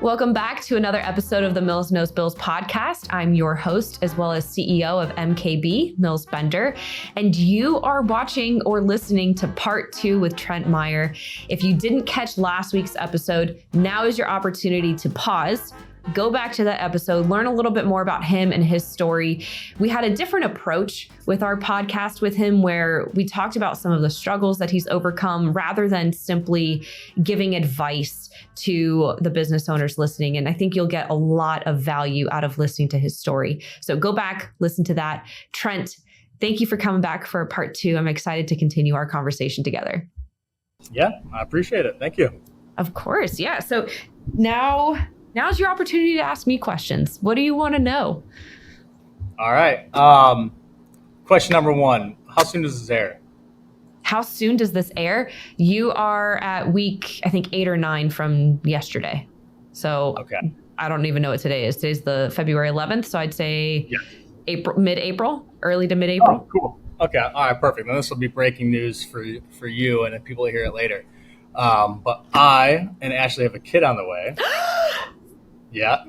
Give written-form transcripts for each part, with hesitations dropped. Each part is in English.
Welcome back to another episode of the Mills Knows Bills podcast. I'm your host, as well as CEO of MKB, Mills Bender, and you are watching or listening to part 2 with Trent Meyer. If you didn't catch last week's episode, now is your opportunity to pause, go back to that episode, learn a little bit more about him and his story. We had a different approach with our podcast with him where we talked about some of the struggles that he's overcome rather than simply giving advice to the business owners listening. And I think you'll get a lot of value out of listening to his story. So go back, listen to that. Trent, thank you for coming back for part 2. I'm excited to continue our conversation together. Yeah, I appreciate it. Thank you. Of course. Yeah. So now's your opportunity to ask me questions. What do you want to know? All right. Question number 1. How soon does this air? How soon does this air? You are at week, I think, 8 or 9 from yesterday. So okay. I don't even know what today is. Today's the February 11th. So I'd say yes. Mid-April, early to mid-April. Oh, cool. Okay. All right. Perfect. Then this will be breaking news for you and if people hear it later. But I and Ashley have a kid on the way. Yeah.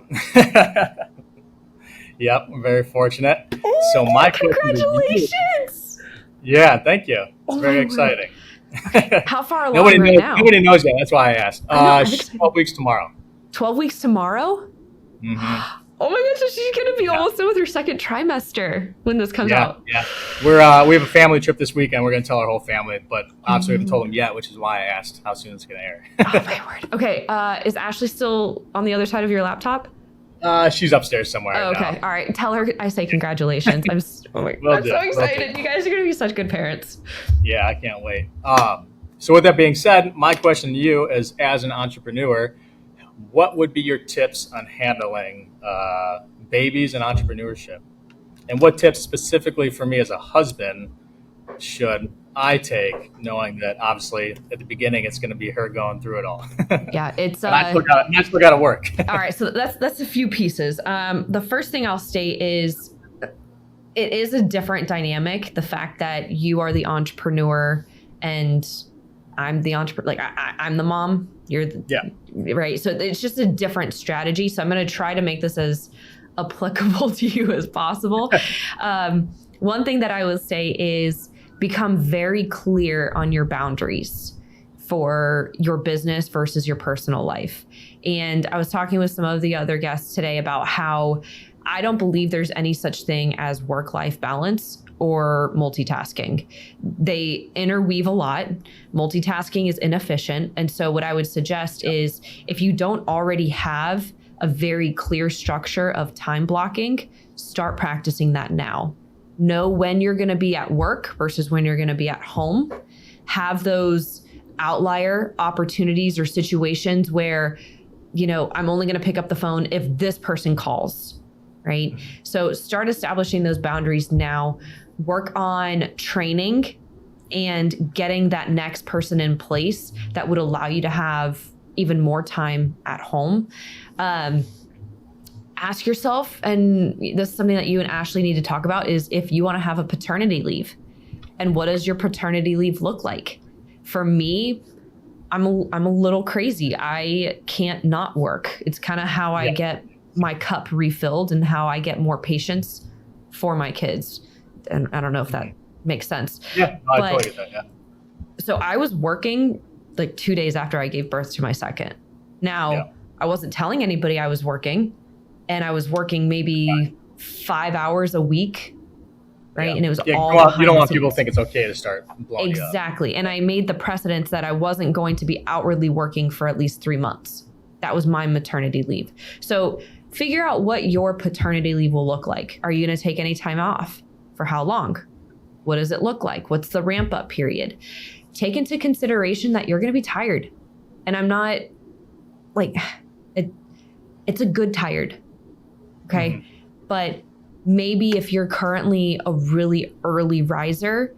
Yep. I'm very fortunate. Oh, so my congratulations. Yeah. Thank you. It's very exciting. Okay. How far along now? Nobody knows yet. That's why I asked. 12 weeks tomorrow. 12 weeks tomorrow? Mm-hmm. Oh my gosh, so she's going to be almost done with her second trimester when this comes out. Yeah. We have a family trip this weekend. We're going to tell our whole family, but obviously we haven't told them yet, which is why I asked how soon it's going to air. Oh my word. Okay. Is Ashley still on the other side of your laptop? She's upstairs somewhere. Oh, okay. Now. All right. Tell her I say congratulations. I'm so excited. You guys are going to be such good parents. Yeah, I can't wait. So with that being said, my question to you is, as an entrepreneur, what would be your tips on handling babies and entrepreneurship? And what tips specifically for me as a husband should I take, knowing that obviously at the beginning it's going to be her going through it all? Yeah, it's I still got to work. All right, so that's a few pieces. The first thing I'll state is it is a different dynamic. The fact that you are the entrepreneur and I'm the entrepreneur, like I'm the mom. You're the, right. So it's just a different strategy. So I'm going to try to make this as applicable to you as possible. One thing that I will say is become very clear on your boundaries for your business versus your personal life. And I was talking with some of the other guests today about how I don't believe there's any such thing as work-life balance or multitasking. They interweave a lot. Multitasking is inefficient. And so what I would suggest is if you don't already have a very clear structure of time blocking, start practicing that now. Know when you're going to be at work versus when you're going to be at home. Have those outlier opportunities or situations where, I'm only going to pick up the phone if this person calls, right? So start establishing those boundaries now. Work on training and getting that next person in place that would allow you to have even more time at home. Ask yourself, and this is something that you and Ashley need to talk about, is if you want to have a paternity leave. And what does your paternity leave look like? For me, I'm a little crazy. I can't not work. It's kind of how I get my cup refilled and how I get more patience for my kids. And I don't know if that makes sense. Yeah, I totally get that, yeah. So I was working like 2 days after I gave birth to my second. Now, I wasn't telling anybody I was working, and I was working maybe 5 hours a week, right? And it was all you don't want people to think it's okay to start blowing you up. Exactly. And I made the precedence that I wasn't going to be outwardly working for at least 3 months. That was my maternity leave. So figure out what your paternity leave will look like. Are you going to take any time off? For how long? What does it look like? What's the ramp up period? Take into consideration that you're going to be tired. And I'm not like, it's a good tired. Okay. Mm-hmm. But maybe if you're currently a really early riser,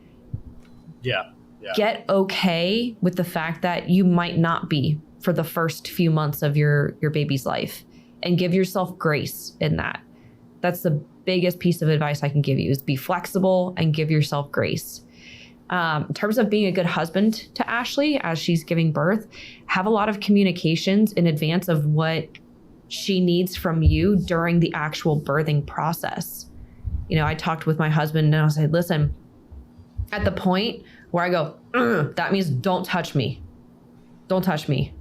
get okay with the fact that you might not be for the first few months of your baby's life, and give yourself grace in that. That's the biggest piece of advice I can give you, is be flexible and give yourself grace. In terms of being a good husband to Ashley as she's giving birth, have a lot of communications in advance of what she needs from you during the actual birthing process. I talked with my husband and I said, listen, at the point where I go, that means don't touch me. Don't touch me.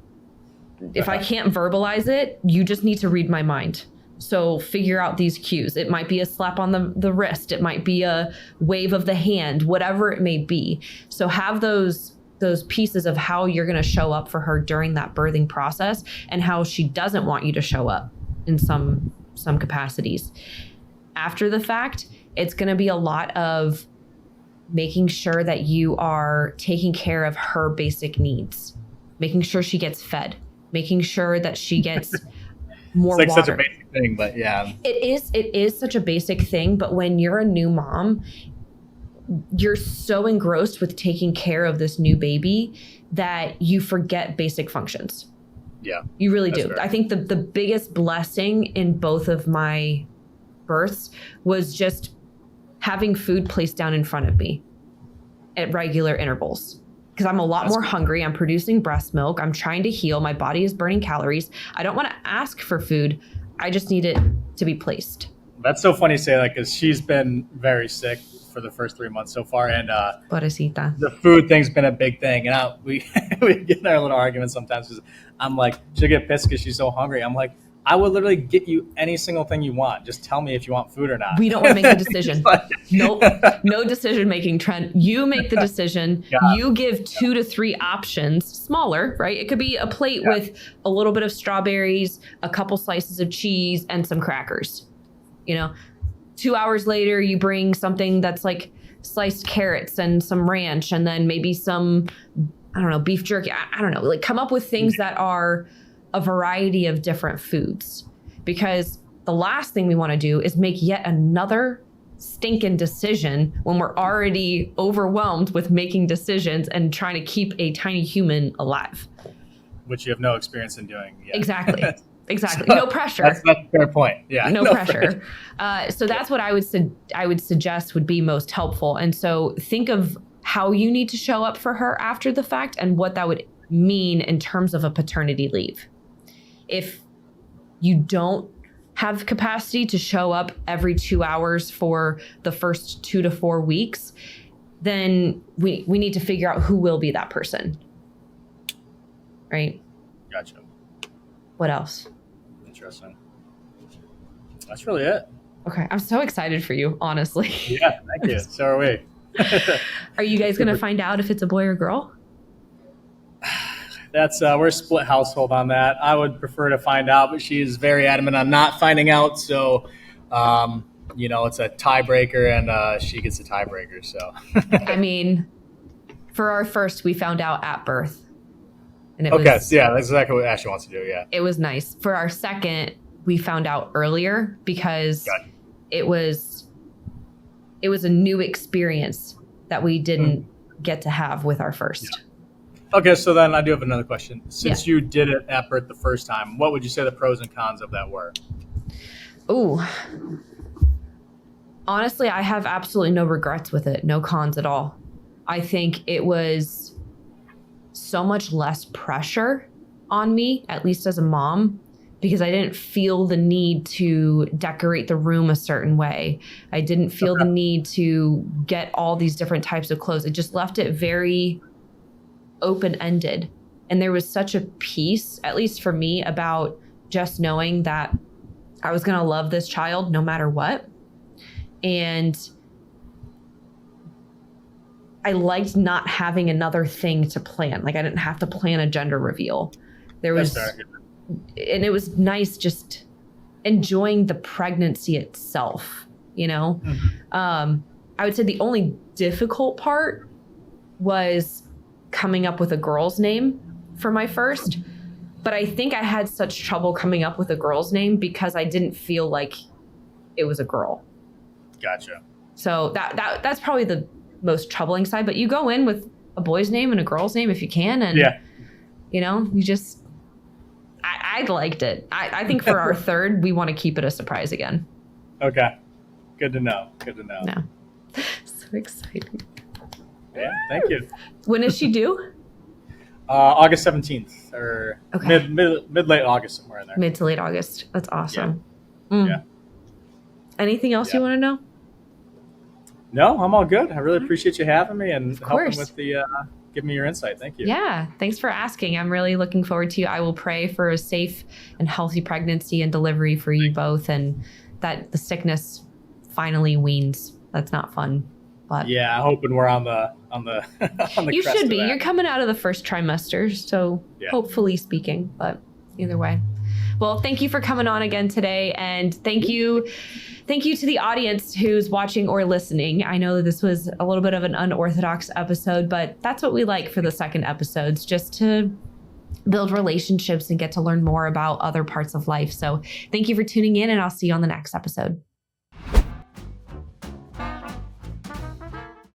If I can't verbalize it, you just need to read my mind. So figure out these cues. It might be a slap on the wrist. It might be a wave of the hand, whatever it may be. So have those pieces of how you're going to show up for her during that birthing process and how she doesn't want you to show up in some capacities. After the fact, it's going to be a lot of making sure that you are taking care of her basic needs, making sure she gets fed, making sure that she gets more it's like water. Such a basic thing, but yeah. It is such a basic thing, but when you're a new mom, you're so engrossed with taking care of this new baby that you forget basic functions. Yeah. You really do. Fair. I think the biggest blessing in both of my births was just having food placed down in front of me at regular intervals. Because I'm a lot more hungry. I'm producing breast milk. I'm trying to heal. My body is burning calories. I don't want to ask for food. I just need it to be placed. That's so funny to say that because she's been very sick for the first 3 months so far. And Pobrecita. the food thing's been a big thing. And we get in our little arguments sometimes because I'm like, she'll get pissed because she's so hungry. I'm like, I would literally get you any single thing you want. Just tell me if you want food or not. We don't want to make the decision. Nope. No decision making, Trent. You make the decision. You give 2 to 3 options, smaller, right? It could be a plate with a little bit of strawberries, a couple slices of cheese, and some crackers. 2 hours later, you bring something that's like sliced carrots and some ranch, and then maybe some, I don't know, beef jerky. I don't know. Like come up with things that are a variety of different foods, because the last thing we want to do is make yet another stinking decision when we're already overwhelmed with making decisions and trying to keep a tiny human alive. Which you have no experience in doing yet. Exactly. So, no pressure. That's a fair point. Yeah. No pressure. So that's what I would suggest would be most helpful. And so think of how you need to show up for her after the fact and what that would mean in terms of a paternity leave. If you don't have capacity to show up every 2 hours for the first 2 to 4 weeks, then we need to figure out who will be that person. Right? Gotcha. What else? Interesting. That's really it. Okay. I'm so excited for you, honestly. Yeah, thank you. So are we. Are you guys going to find out if it's a boy or girl? That's we're a split household on that. I would prefer to find out, but she is very adamant on not finding out. So, it's a tiebreaker, and she gets a tiebreaker. So, I mean, for our first, we found out at birth, and that's exactly what Ashley wants to do. Yeah, it was nice. For our second, we found out earlier because it was a new experience that we didn't get to have with our first. Yeah. Okay, so then I do have another question. Since you did it at birth the first time, what would you say the pros and cons of that were? Ooh. Honestly, I have absolutely no regrets with it. No cons at all. I think it was so much less pressure on me, at least as a mom, because I didn't feel the need to decorate the room a certain way. I didn't feel the need to get all these different types of clothes. It just left it very open-ended. And there was such a peace, at least for me, about just knowing that I was going to love this child no matter what. And I liked not having another thing to plan. Like I didn't have to plan a gender reveal. And it was nice just enjoying the pregnancy itself, I would say the only difficult part was coming up with a girl's name for my first, but I think I had such trouble coming up with a girl's name because I didn't feel like it was a girl. Gotcha. So that's probably the most troubling side, but you go in with a boy's name and a girl's name if you can, and you just I liked it. I think for our third, we want to keep it a surprise again. Okay. Good to know. No. So exciting. Yeah, thank you. When is she due? August 17th or Okay. mid late August, somewhere in there. Mid to late August. That's awesome. Yeah. Anything else you want to know? No, I'm all good. I really appreciate you having me and helping with the giving me your insight. Thank you. Yeah, thanks for asking. I'm really looking forward to you. I will pray for a safe and healthy pregnancy and delivery for you both, and that the sickness finally weans. That's not fun, but yeah, hoping we're on the on the you should be. You're coming out of the first trimester, so hopefully speaking. But either way, well, thank you for coming on again today, and thank you to the audience who's watching or listening. I know that this was a little bit of an unorthodox episode, but that's what we like for the second episodes, just to build relationships and get to learn more about other parts of life. So thank you for tuning in, and I'll see you on the next episode.